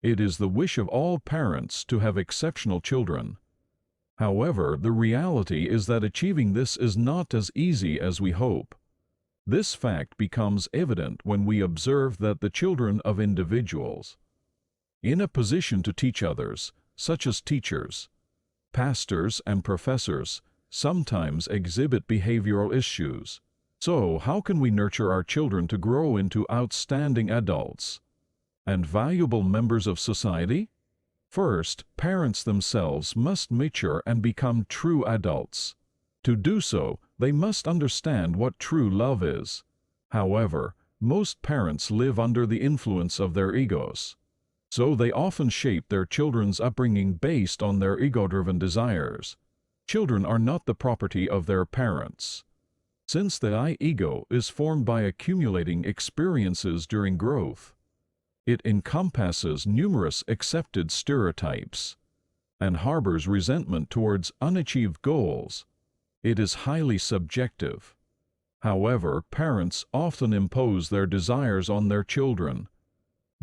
It is the wish of all parents to have exceptional children. However, the reality is that achieving this is not as easy as we hope. This fact becomes evident when we observe that the children of individuals in a position to teach others, such as teachers, pastors, and professors, sometimes exhibit behavioral issues. So, how can we nurture our children to grow into outstanding adults and valuable members of society? First, parents themselves must mature and become true adults. To do so, they must understand what true love is. However, most parents live under the influence of their egos. So they often shape their children's upbringing based on their ego-driven desires. Children are not the property of their parents. Since the I-ego is formed by accumulating experiences during growth, it encompasses numerous accepted stereotypes and harbors resentment towards unachieved goals. It is highly subjective. However, parents often impose their desires on their children,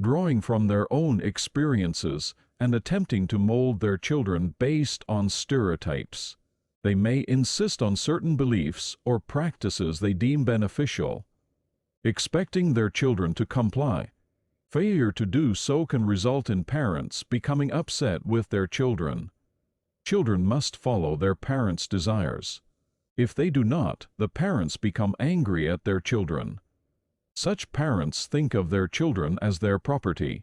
drawing from their own experiences and attempting to mold their children based on stereotypes. They may insist on certain beliefs or practices they deem beneficial, expecting their children to comply. Failure to do so can result in parents becoming upset with their children. Children must follow their parents' desires. If they do not, the parents become angry at their children. Such parents think of their children as their property.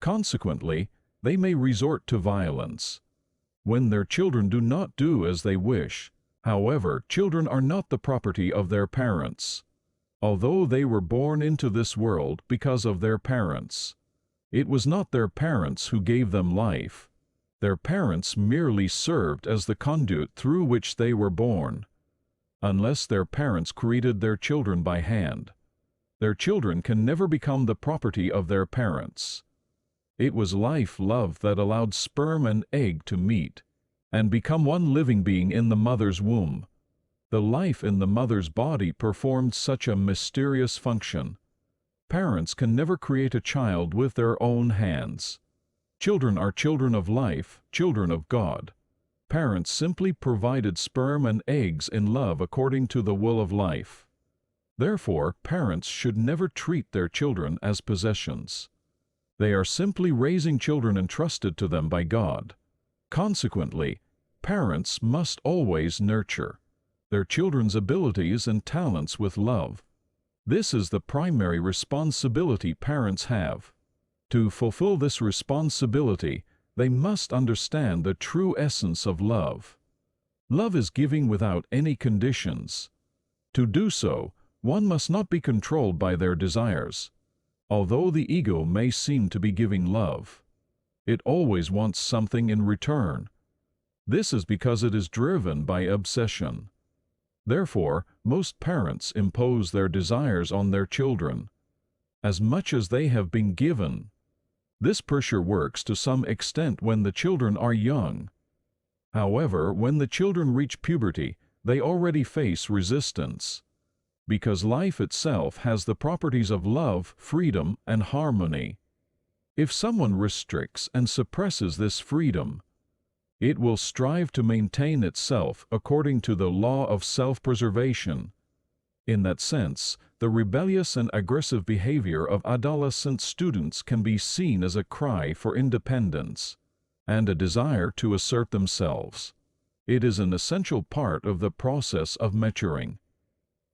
Consequently, they may resort to violence when their children do not do as they wish. However, children are not the property of their parents. Although they were born into this world because of their parents, it was not their parents who gave them life. Their parents merely served as the conduit through which they were born. Unless their parents created their children by hand, their children can never become the property of their parents. It was love that allowed sperm and egg to meet and become one living being in the mother's womb. The life in the mother's body performed such a mysterious function. Parents can never create a child with their own hands. Children are children of life, children of God. Parents simply provided sperm and eggs in love according to the will of life. Therefore, parents should never treat their children as possessions. They are simply raising children entrusted to them by God. Consequently, parents must always nurture their children's abilities and talents with love. This is the primary responsibility parents have. To fulfill this responsibility, they must understand the true essence of love. Love is giving without any conditions. To do so, one must not be controlled by their desires. Although the ego may seem to be giving love, it always wants something in return. This is because it is driven by obsession. Therefore, most parents impose their desires on their children, as much as they have been given. This pressure works to some extent when the children are young. However, when the children reach puberty, they already face resistance, because life itself has the properties of love, freedom, and harmony. If someone restricts and suppresses this freedom, it will strive to maintain itself according to the law of self-preservation. In that sense, the rebellious and aggressive behavior of adolescent students can be seen as a cry for independence and a desire to assert themselves. It is an essential part of the process of maturing.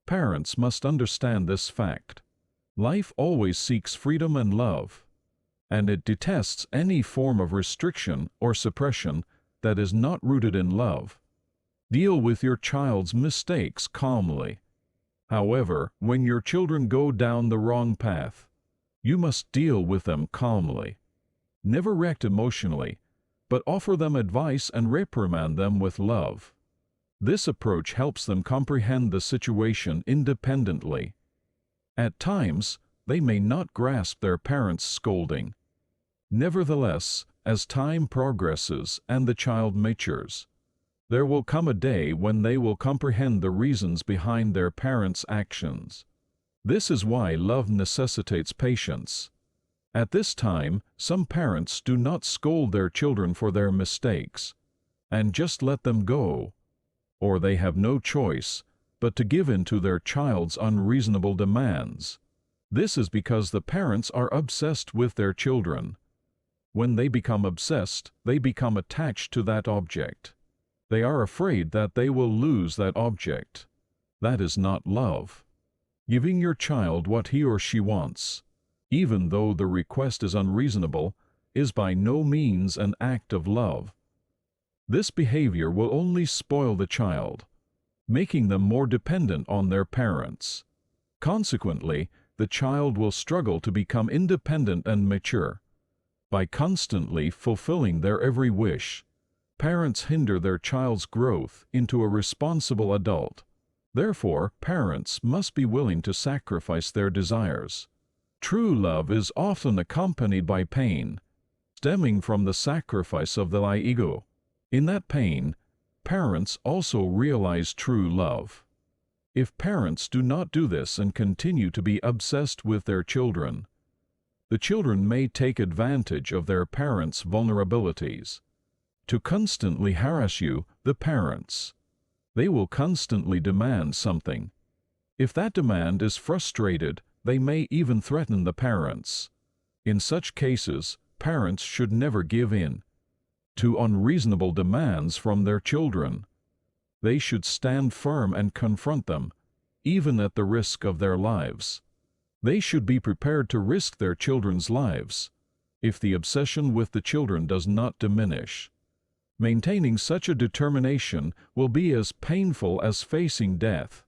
Parents must understand this fact. Life always seeks freedom and love, and it detests any form of restriction or suppression that is not rooted in love. Deal with your child's mistakes calmly. However, when your children go down the wrong path, you must deal with them calmly. Never react emotionally, but offer them advice and reprimand them with love. This approach helps them comprehend the situation independently. At times, they may not grasp their parents' scolding. Nevertheless, as time progresses and the child matures, there will come a day when they will comprehend the reasons behind their parents' actions. This is why love necessitates patience. At this time, some parents do not scold their children for their mistakes and just let them go, or they have no choice but to give in to their child's unreasonable demands. This is because the parents are obsessed with their children. When they become obsessed, they become attached to that object. They are afraid that they will lose that object. That is not love. Giving your child what he or she wants, even though the request is unreasonable, is by no means an act of love. This behavior will only spoil the child, making them more dependent on their parents. Consequently, the child will struggle to become independent and mature. By constantly fulfilling their every wish, parents hinder their child's growth into a responsible adult. Therefore, parents must be willing to sacrifice their desires. True love is often accompanied by pain, stemming from the sacrifice of the ego. In that pain, parents also realize true love. If parents do not do this and continue to be obsessed with their children, the children may take advantage of their parents' vulnerabilities to constantly harass you, the parents. They will constantly demand something. If that demand is frustrated, they may even threaten the parents. In such cases, parents should never give in to unreasonable demands from their children. They should stand firm and confront them, even at the risk of their lives. They should be prepared to risk their children's lives if the obsession with the children does not diminish. Maintaining such a determination will be as painful as facing death.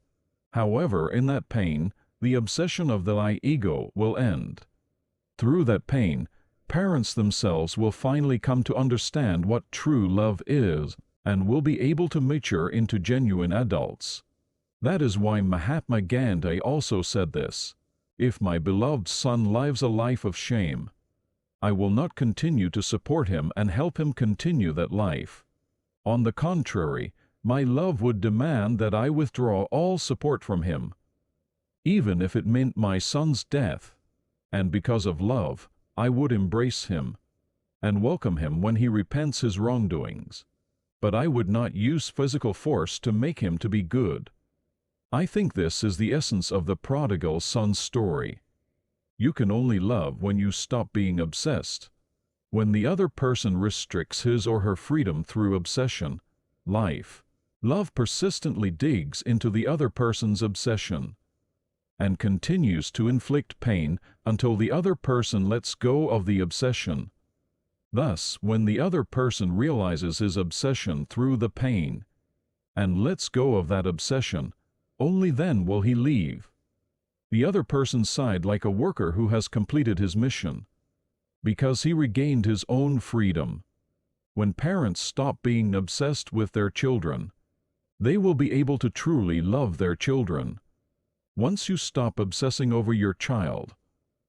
However, in that pain, the obsession of the ego will end. Through that pain, parents themselves will finally come to understand what true love is and will be able to mature into genuine adults. That is why Mahatma Gandhi also said this: "If my beloved son lives a life of shame, I will not continue to support him and help him continue that life. On the contrary, my love would demand that I withdraw all support from him, even if it meant my son's death, and because of love, I would embrace him and welcome him when he repents his wrongdoings. But I would not use physical force to make him to be good." I think this is the essence of the prodigal son's story. You can only love when you stop being obsessed. When the other person restricts his or her freedom through obsession, love persistently digs into the other person's obsession and continues to inflict pain until the other person lets go of the obsession. Thus, when the other person realizes his obsession through the pain and lets go of that obsession, only then will he leave the other person's side like a worker who has completed his mission, because he regained his own freedom. When parents stop being obsessed with their children, they will be able to truly love their children. Once you stop obsessing over your child,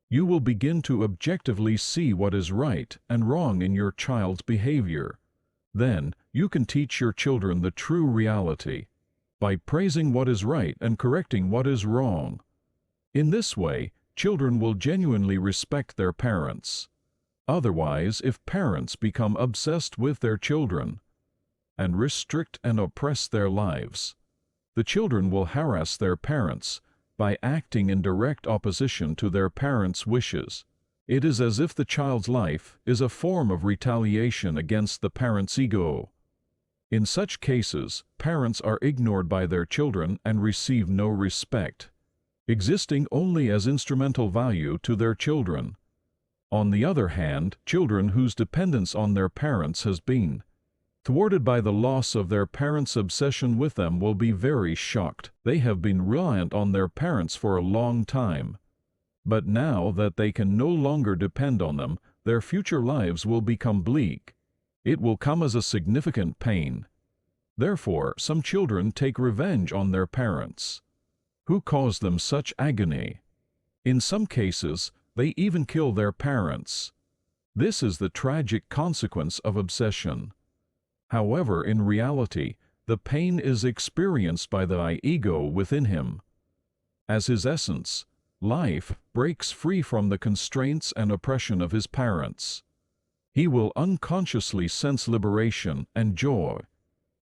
you will begin to objectively see what is right and wrong in your child's behavior. Then, you can teach your children the true reality by praising what is right and correcting what is wrong. In this way, children will genuinely respect their parents. Otherwise, if parents become obsessed with their children and restrict and oppress their lives, the children will harass their parents by acting in direct opposition to their parents' wishes. It is as if the child's life is a form of retaliation against the parent's ego. In such cases, parents are ignored by their children and receive no respect, existing only as instrumental value to their children. On the other hand, children whose dependence on their parents has been thwarted by the loss of their parents' obsession with them will be very shocked. They have been reliant on their parents for a long time, but now that they can no longer depend on them, their future lives will become bleak. It will come as a significant pain. Therefore, some children take revenge on their parents, who caused them such agony. In some cases, they even kill their parents. This is the tragic consequence of obsession. However, in reality, the pain is experienced by the ego within him. As his essence, Life breaks free from the constraints and oppression of his parents. He will unconsciously sense liberation and joy.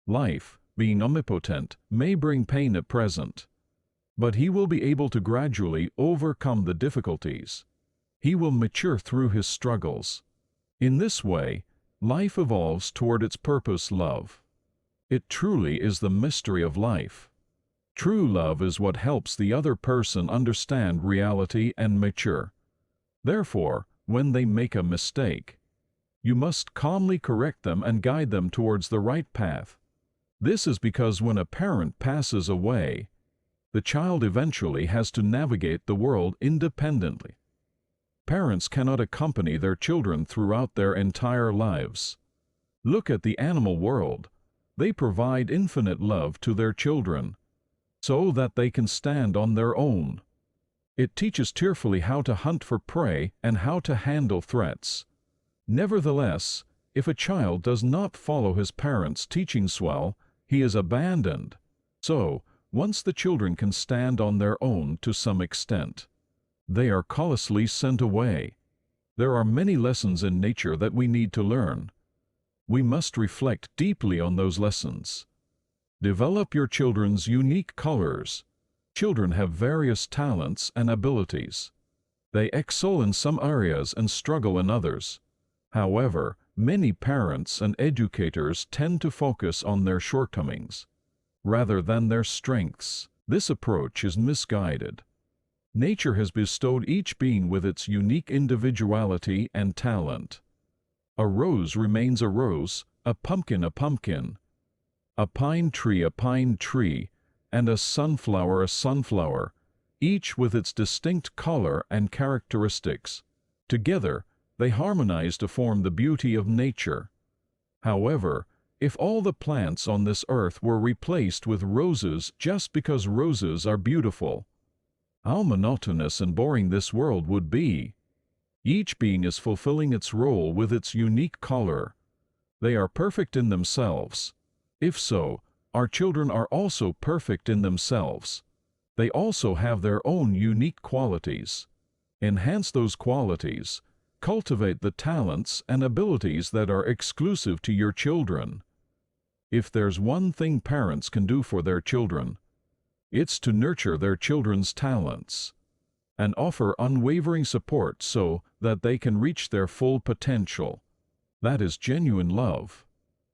Life, being omnipotent, may bring pain at present, but he will be able to gradually overcome the difficulties. He will mature through his struggles. In this way, life evolves toward its purpose, love. It truly is the mystery of life. True love is what helps the other person understand reality and mature. Therefore, when they make a mistake, you must calmly correct them and guide them towards the right path. This is because when a parent passes away, the child eventually has to navigate the world independently. Parents cannot accompany their children throughout their entire lives. Look at the animal world. They provide infinite love to their children, so that they can stand on their own. It teaches tearfully how to hunt for prey and how to handle threats. Nevertheless, if a child does not follow his parents' teachings well, he is abandoned. So, once the children can stand on their own to some extent, they are callously sent away. There are many lessons in nature that we need to learn. We must reflect deeply on those lessons. Develop your children's unique colors. Children have various talents and abilities. They excel in some areas and struggle in others. However, many parents and educators tend to focus on their shortcomings rather than their strengths. This approach is misguided. Nature has bestowed each being with its unique individuality and talent. A rose remains a rose, a pumpkin, a pine tree, and a sunflower, each with its distinct color and characteristics. Together, they harmonize to form the beauty of nature. However, if all the plants on this earth were replaced with roses just because roses are beautiful, how monotonous and boring this world would be. Each being is fulfilling its role with its unique color. They are perfect in themselves. If so, our children are also perfect in themselves. They also have their own unique qualities. Enhance those qualities. Cultivate the talents and abilities that are exclusive to your children. If there's one thing parents can do for their children, it's to nurture their children's talents and offer unwavering support so that they can reach their full potential. That is genuine love.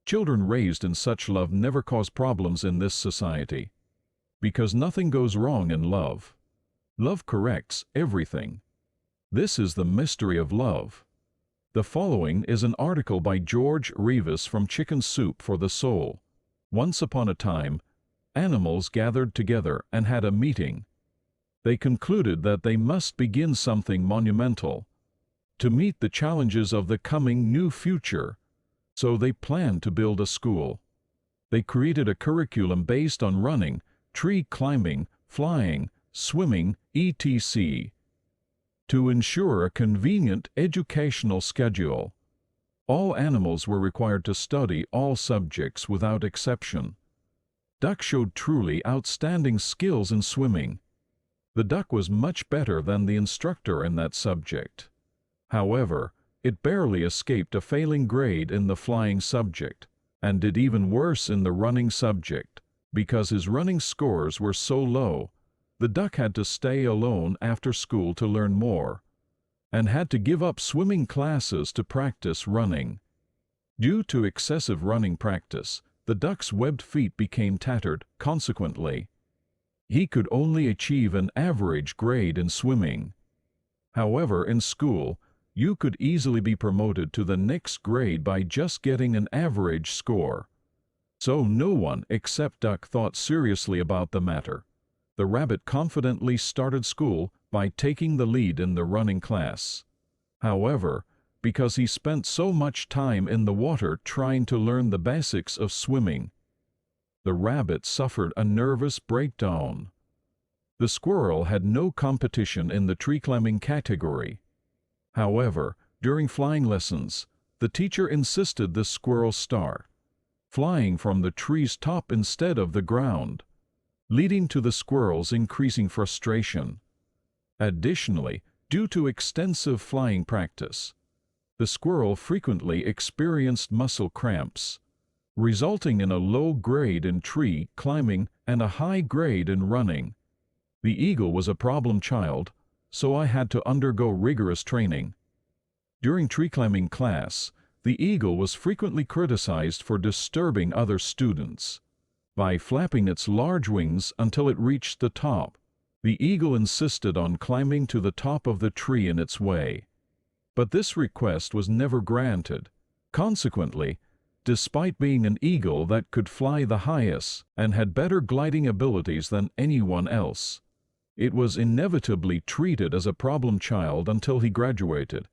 Children raised in such love never cause problems in this society, because nothing goes wrong in love. Love corrects everything. This is the mystery of love. The following is an article by George Reavis from Chicken Soup for the Soul. Once upon a time, animals gathered together and had a meeting. They concluded that they must begin something monumental to meet the challenges of the coming new future. So they planned to build a school. They created a curriculum based on running, tree climbing, flying, swimming, etc. to ensure a convenient educational schedule. All animals were required to study all subjects without exception. Duck showed truly outstanding skills in swimming. The duck was much better than the instructor in that subject. However, it barely escaped a failing grade in the flying subject, and did even worse in the running subject. Because his running scores were so low, the duck had to stay alone after school to learn more, and had to give up swimming classes to practice running. Due to excessive running practice, the duck's webbed feet became tattered. Consequently, he could only achieve an average grade in swimming. However, in school, you could easily be promoted to the next grade by just getting an average score. So no one except Duck thought seriously about the matter. The rabbit confidently started school by taking the lead in the running class. However, because he spent so much time in the water trying to learn the basics of swimming, the rabbit suffered a nervous breakdown. The squirrel had no competition in the tree climbing category. However, during flying lessons, the teacher insisted the squirrel start flying from the tree's top instead of the ground, leading to the squirrel's increasing frustration. Additionally, due to extensive flying practice, the squirrel frequently experienced muscle cramps, resulting in a low grade in tree climbing and a high grade in running. The eagle was a problem child, so I had to undergo rigorous training. During tree climbing class, the eagle was frequently criticized for disturbing other students. By flapping its large wings until it reached the top, the eagle insisted on climbing to the top of the tree in its way. But this request was never granted. Consequently, despite being an eagle that could fly the highest and had better gliding abilities than anyone else, it was inevitably treated as a problem child until he graduated.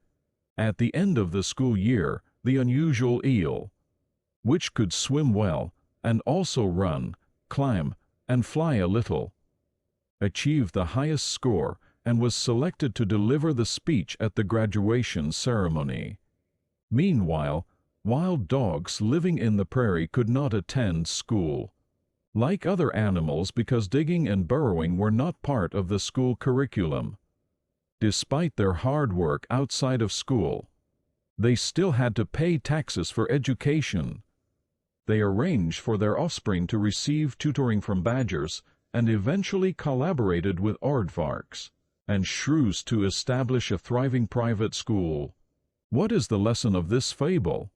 At the end of the school year, the unusual eel, which could swim well and also run, climb, and fly a little, achieved the highest score and was selected to deliver the speech at the graduation ceremony. Meanwhile, wild dogs living in the prairie could not attend school, like other animals, because digging and burrowing were not part of the school curriculum. Despite their hard work outside of school, they still had to pay taxes for education. They arranged for their offspring to receive tutoring from badgers and eventually collaborated with aardvarks and shrews to establish a thriving private school. What is the lesson of this fable?